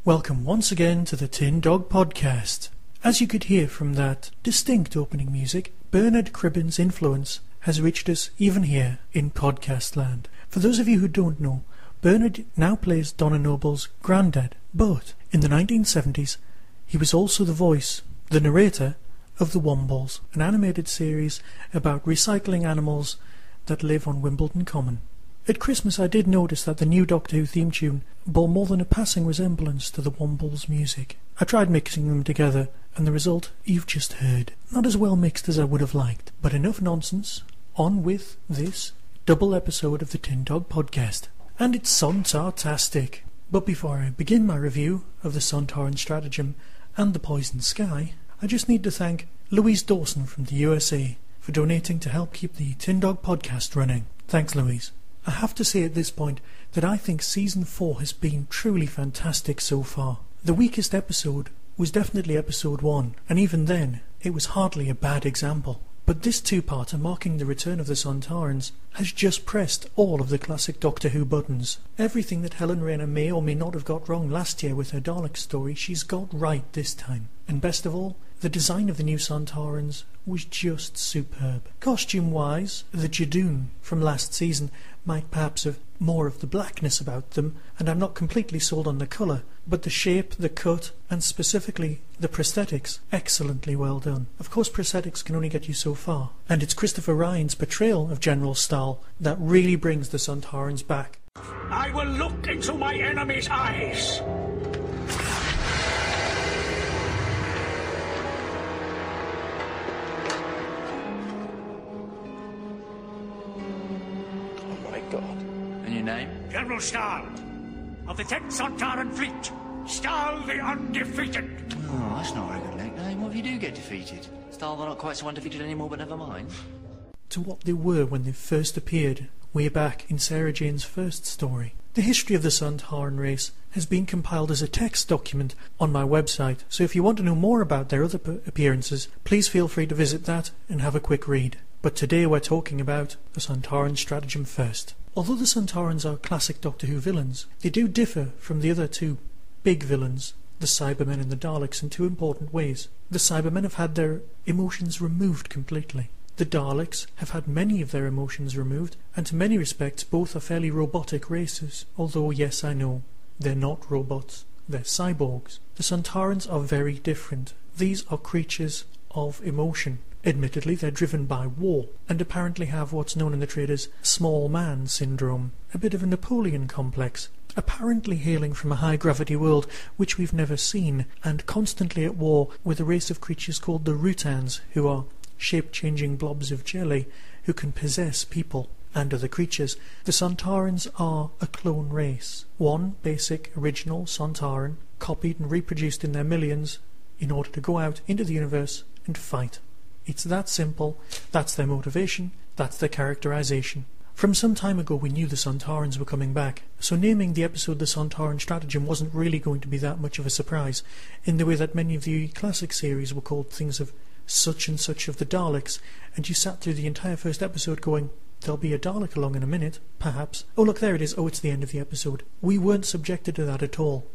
Welcome once again to the Tin Dog Podcast. As you could hear from that distinct opening music, Bernard Cribbin's influence has reached us even here in podcast land. For those of you who don't know, Bernard now plays Donna Noble's granddad, but in the 1970s he was also the voice, the narrator of The Wombles, an animated series about recycling animals that live on Wimbledon Common. At Christmas I did notice that the new Doctor Who theme tune bore more than a passing resemblance to the Wombles music. I tried mixing them together, and the result you've just heard. Not as well mixed as I would have liked, but enough nonsense. On with this double episode of the Tin Dog Podcast. And it's Sontartastic. But before I begin my review of the Sontaran Stratagem and the Poison Sky, I just need to thank Louise Dawson from the USA for donating to help keep the Tin Dog Podcast running. Thanks, Louise. I have to say at this point that I think Season 4 has been truly fantastic so far. The weakest episode was definitely Episode 1, and even then it was hardly a bad example. But this two-parter, marking the return of the Sontarans, has just pressed all of the classic Doctor Who buttons. Everything that Helen Rayner may or may not have got wrong last year with her Dalek story, she's got right this time. And best of all, the design of the new Sontarans was just superb. Costume-wise, the Jadoon from last season might perhaps have more of the blackness about them, and I'm not completely sold on the colour, but the shape, the cut, and specifically the prosthetics, excellently well done. Of course, prosthetics can only get you so far, and it's Christopher Ryan's portrayal of General Stahl that really brings the Sontarans back. I will look into my enemy's eyes. Name? General Stahl, of the 10th Sontaran Fleet. Stahl the Undefeated. Oh, that's not a very good nickname. What if you do get defeated? Stahl, they're not quite so undefeated anymore, but never mind. To what they were when they first appeared, way back in Sarah Jane's first story. The history of the Sontaran race has been compiled as a text document on my website, so if you want to know more about their other appearances, please feel free to visit that and have a quick read. But today we're talking about the Sontaran Stratagem first. Although the Sontarans are classic Doctor Who villains, they do differ from the other two big villains, the Cybermen and the Daleks, in two important ways. The Cybermen have had their emotions removed completely. The Daleks have had many of their emotions removed, and to many respects both are fairly robotic races, although yes, I know, they're not robots, they're cyborgs. The Sontarans are very different. These are creatures of emotion. Admittedly, they're driven by war, and apparently have what's known in the trade as small man syndrome, a bit of a Napoleon complex, apparently hailing from a high-gravity world which we've never seen, and constantly at war with a race of creatures called the Rutans, who are shape-changing blobs of jelly who can possess people and other creatures. The Sontarans are a clone race, one basic original Sontaran, copied and reproduced in their millions in order to go out into the universe and fight. It's that simple, that's their motivation, that's their characterization. From some time ago we knew the Sontarans were coming back, so naming the episode The Sontaran Stratagem wasn't really going to be that much of a surprise, in the way that many of the classic series were called things of such and such of the Daleks, and you sat through the entire first episode going, there'll be a Dalek along in a minute, perhaps. Oh look, there it is, oh it's the end of the episode. We weren't subjected to that at all.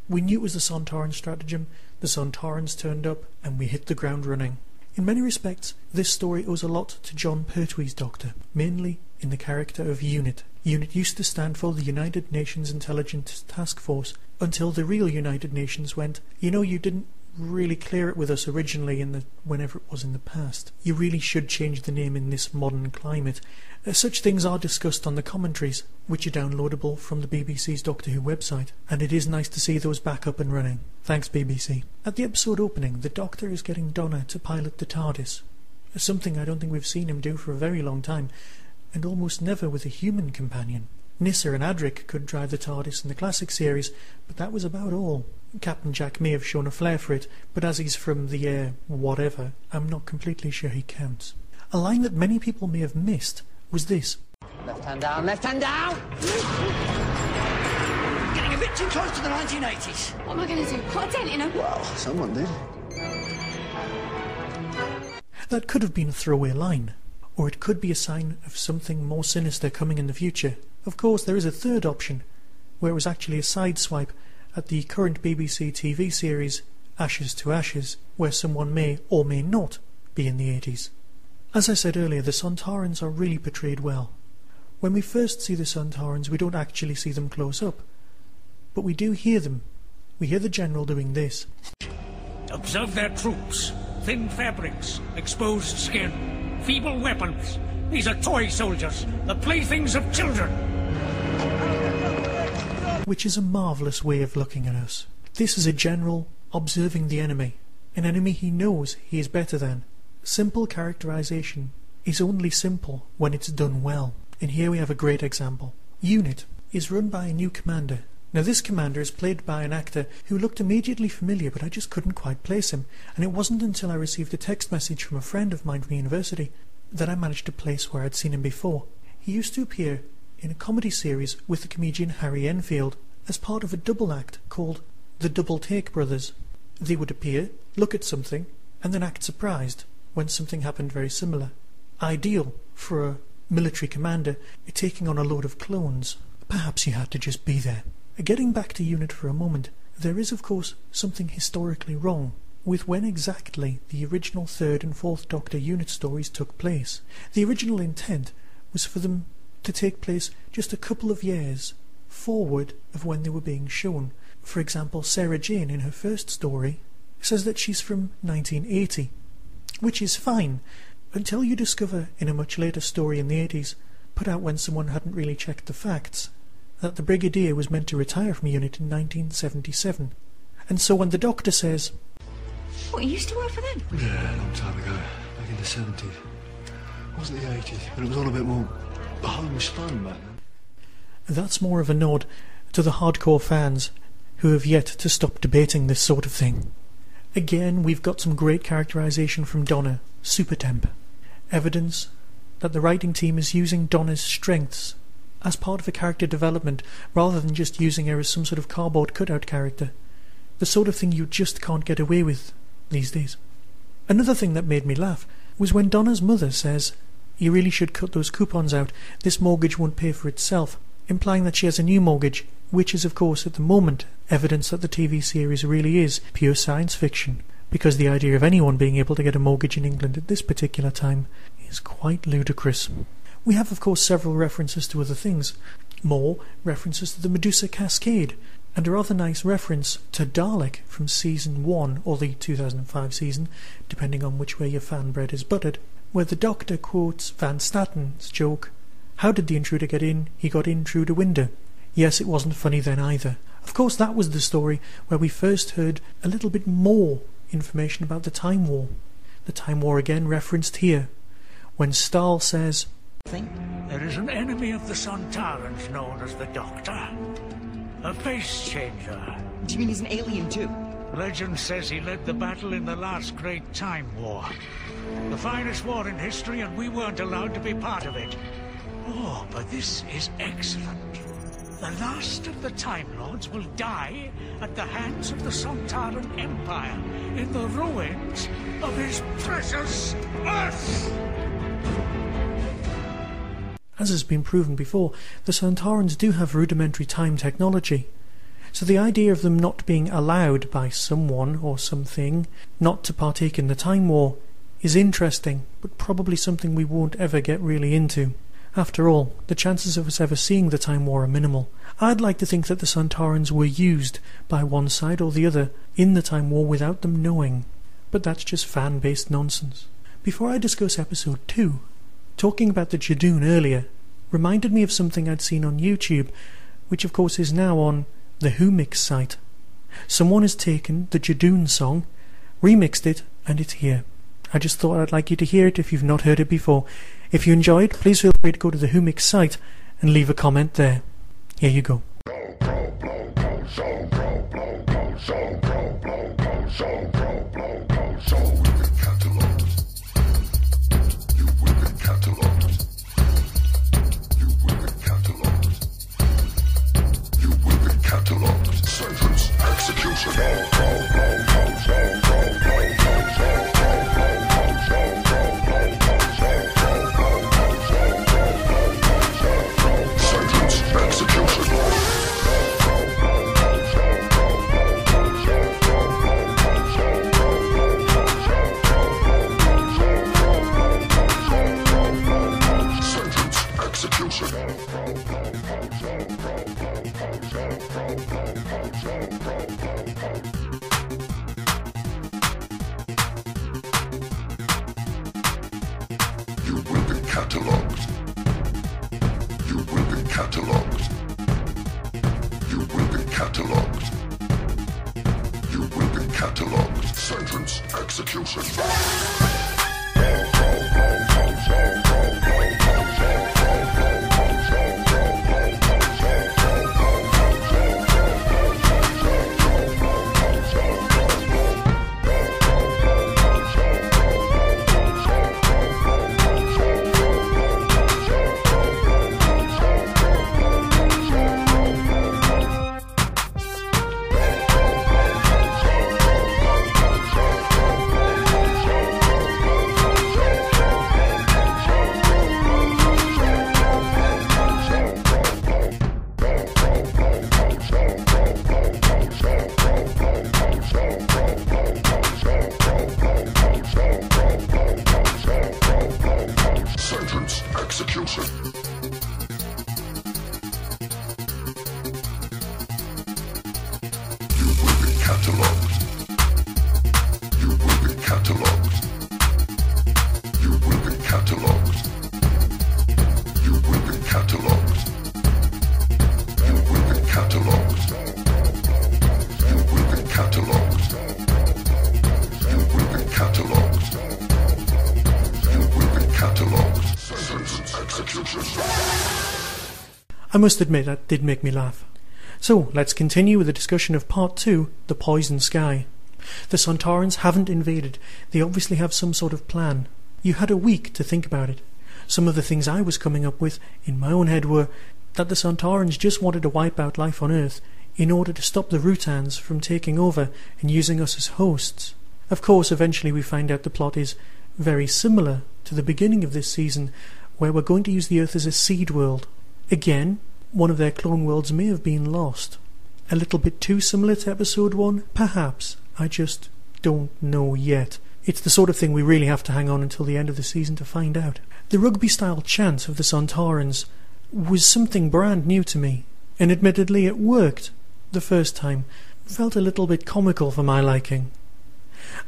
We knew it was the Sontaran Stratagem, the Sontarans turned up, and we hit the ground running. In many respects, this story owes a lot to John Pertwee's Doctor, mainly in the character of UNIT. UNIT used to stand for the United Nations Intelligence Task Force, until the real United Nations went, you know, you didn't really clear it with us originally whenever it was in the past. You really should change the name in this modern climate. Such things are discussed on the commentaries, which are downloadable from the BBC's Doctor Who website, and it is nice to see those back up and running. Thanks, BBC. At the episode opening, the Doctor is getting Donna to pilot the TARDIS, something I don't think we've seen him do for a very long time, and almost never with a human companion. Nyssa and Adric could drive the TARDIS in the classic series, but that was about all. Captain Jack may have shown a flair for it, but as he's from the whatever, I'm not completely sure he counts. A line that many people may have missed was this. Left hand down, left hand down! Getting a bit too close to the 1980s. What am I going to do? Put a dent in him? Well, someone did. That could have been a throwaway line, or it could be a sign of something more sinister coming in the future. Of course, there is a third option, where it was actually a sideswipe at the current BBC TV series Ashes to Ashes, where someone may or may not be in the 80s. As I said earlier, the Sontarans are really portrayed well. When we first see the Sontarans, we don't actually see them close up, but we do hear them. We hear the General doing this. Observe their troops. Thin fabrics, exposed skin, feeble weapons. These are toy soldiers, the playthings of children. Which is a marvellous way of looking at us. This is a general observing the enemy, an enemy he knows he is better than. Simple characterization is only simple when it's done well, and here we have a great example. UNIT is run by a new commander. Now this commander is played by an actor who looked immediately familiar, but I just couldn't quite place him, and it wasn't until I received a text message from a friend of mine from university that I managed to place where I'd seen him before. He used to appear in a comedy series with the comedian Harry Enfield as part of a double act called The Double Take Brothers. They would appear, look at something, and then act surprised when something happened very similar. Ideal for a military commander taking on a load of clones. Perhaps you had to just be there. Getting back to UNIT for a moment, there is of course something historically wrong with when exactly the original 3rd and 4th Doctor UNIT stories took place. The original intent was for them to take place just a couple of years forward of when they were being shown. For example, Sarah Jane in her first story says that she's from 1980, which is fine until you discover in a much later story in the 80s, put out when someone hadn't really checked the facts, that the Brigadier was meant to retire from UNIT in 1977. And so when the Doctor says, What, you used to work for them? Yeah, a long time ago, back in the 70s. It wasn't the 80s, but it was all a bit more homespun back then. that's more of a nod to the hardcore fans who have yet to stop debating this sort of thing. Again, we've got some great characterisation from Donna, super temp. Evidence that the writing team is using Donna's strengths as part of a character development rather than just using her as some sort of cardboard cutout character. The sort of thing you just can't get away with these days. Another thing that made me laugh was when Donna's mother says, "You really should cut those coupons out, this mortgage won't pay for itself," implying that she has a new mortgage, which is of course at the moment evidence that the TV series really is pure science fiction, because the idea of anyone being able to get a mortgage in England at this particular time is quite ludicrous. We have of course several references to other things, more references to the Medusa Cascade, and a rather nice reference to Dalek from Season 1, or the 2005 season, depending on which way your fan bread is buttered, where the Doctor quotes Van Statten's joke, "How did the intruder get in? He got in through the window." Yes, it wasn't funny then either. Of course, that was the story where we first heard a little bit more information about the Time War. The Time War again referenced here, when Stahl says, There is an enemy of the Sontarans known as the Doctor. A face changer. Do you mean he's an alien too? Legend says he led the battle in the last great Time War. The finest war in history, and we weren't allowed to be part of it. Oh, but this is excellent. The last of the Time Lords will die at the hands of the Sontaran Empire in the ruins of his precious Earth! As has been proven before, the Sontarans do have rudimentary time technology, so the idea of them not being allowed by someone or something not to partake in the Time War is interesting, but probably something we won't ever get really into. After all, the chances of us ever seeing the Time War are minimal. I'd like to think that the Sontarans were used by one side or the other in the Time War without them knowing, but that's just fan-based nonsense. Before I discuss episode 2, talking about the Jadoon earlier reminded me of something I'd seen on YouTube, which of course is now on the Who Mix site. Someone has taken the Jadoon song, remixed it, and it's here. I just thought I'd like you to hear it if you've not heard it before. If you enjoyed, please feel free to go to the Who Mix site and leave a comment there. Here you go. Sentence execution. You will be catalogued. You will be catalogued. You will be catalogued. You will be catalogued. Sentence execution. Execution. You will be catalogued. You will be catalogued. You will be catalogued. You will be catalogued. You will be catalogued. You will be catalogued. You will be catalogued. You will be catalogued. I must admit that did make me laugh. So, let's continue with the discussion of Part 2, The Poison Sky. The Sontarans haven't invaded. They obviously have some sort of plan. You had a week to think about it. Some of the things I was coming up with in my own head were that the Sontarans just wanted to wipe out life on Earth in order to stop the Rutans from taking over and using us as hosts. Of course, eventually we find out the plot is very similar to the beginning of this season, where we're going to use the Earth as a seed world. Again, one of their clone worlds may have been lost. A little bit too similar to episode 1, perhaps. I just don't know yet. It's the sort of thing we really have to hang on until the end of the season to find out. The rugby-style chant of the Sontarans was something brand new to me, and admittedly it worked the first time. Felt a little bit comical for my liking.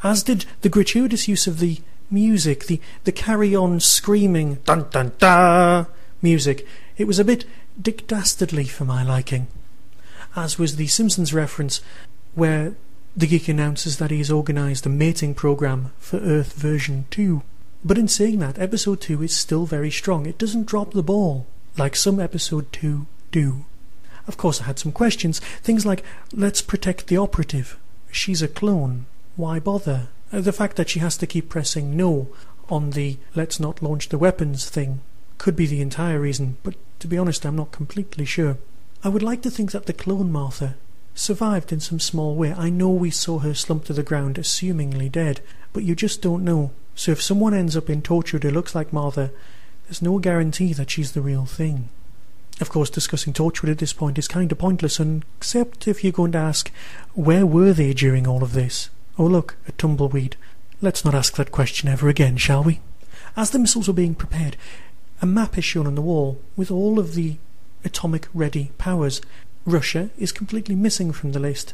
As did the gratuitous use of the music, the carry-on screaming dun dun da music. It was a bit Dick Dastardly for my liking, as was the Simpsons reference where the geek announces that he has organised a mating programme for Earth version 2. But in saying that, episode 2 is still very strong. It doesn't drop the ball like some episode 2 do. Of course I had some questions, things like, let's protect the operative. She's a clone. Why bother? The fact that she has to keep pressing no on the let's not launch the weapons thing could be the entire reason, but to be honest I'm not completely sure. I would like to think that the clone Martha survived in some small way. I know we saw her slump to the ground assumingly dead, but you just don't know. So if someone ends up in Torchwood who looks like Martha, there's no guarantee that she's the real thing. Of course, discussing Torchwood at this point is kind of pointless, except if you're going to ask, where were they during all of this? Oh look, a tumbleweed. Let's not ask that question ever again, shall we? As the missiles were being prepared, A map is shown on the wall with all of the atomic-ready powers. Russia is completely missing from the list.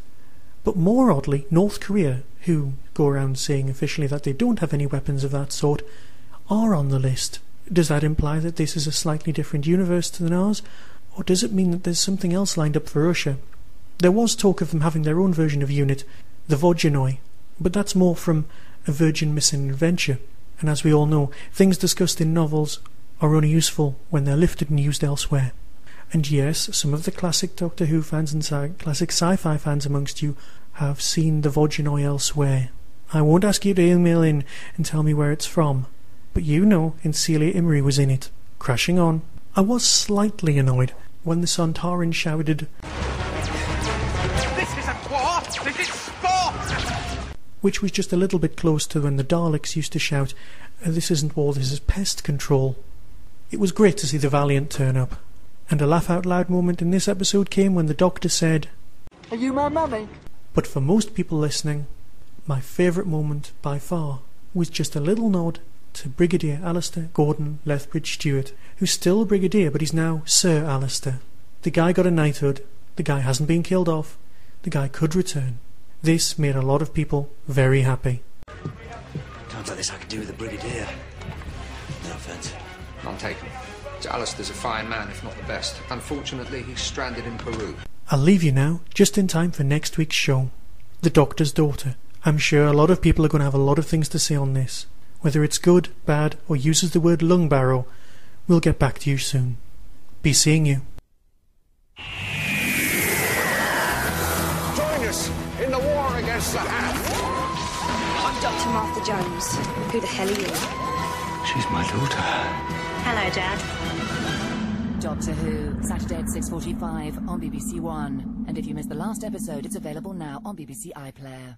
But more oddly, North Korea, who go around saying officially that they don't have any weapons of that sort, are on the list. Does that imply that this is a slightly different universe than ours? Or does it mean that there's something else lined up for Russia? There was talk of them having their own version of UNIT, the Vodjanoi, but that's more from a Virgin Missing Adventure. And as we all know, things discussed in novels are only useful when they're lifted and used elsewhere. And yes, some of the classic Doctor Who fans and classic sci-fi fans amongst you have seen the Vodjanoi elsewhere. I won't ask you to email in and tell me where it's from, but you know Celia Imrie was in it, crashing on. I was slightly annoyed when the Sontaran shouted, "This isn't war, this is sport!" which was just a little bit close to when the Daleks used to shout, "This isn't war, this is pest control." It was great to see the Valiant turn up. And a laugh-out-loud moment in this episode came when the Doctor said, Are you my mummy? But for most people listening, my favourite moment by far was just a little nod to Brigadier Alistair Gordon Lethbridge Stewart, who's still a Brigadier, but he's now Sir Alistair. The guy got a knighthood, the guy hasn't been killed off, the guy could return. This made a lot of people very happy. Times like this I could do with a Brigadier. No offence. None taken. Alistair's a fine man, if not the best. Unfortunately, he's stranded in Peru. I'll leave you now, just in time for next week's show. The Doctor's Daughter. I'm sure a lot of people are going to have a lot of things to say on this. Whether it's good, bad, or uses the word lung barrow, we'll get back to you soon. Be seeing you. Join us in the war against the Hat. I'm Dr. Martha Jones. Who the hell are you? She's my daughter. Hello, Dad. Doctor Who, Saturday at 6:45 on BBC One. And if you missed the last episode, it's available now on BBC iPlayer.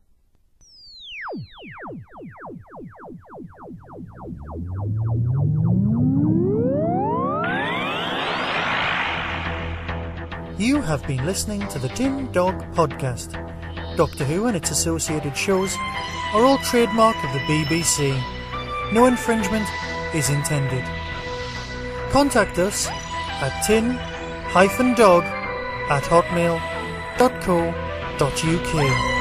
You have been listening to the Tin Dog Podcast. Doctor Who and its associated shows are all trademark of the BBC. No infringement is intended. Contact us at tin-dog@hotmail.co.uk.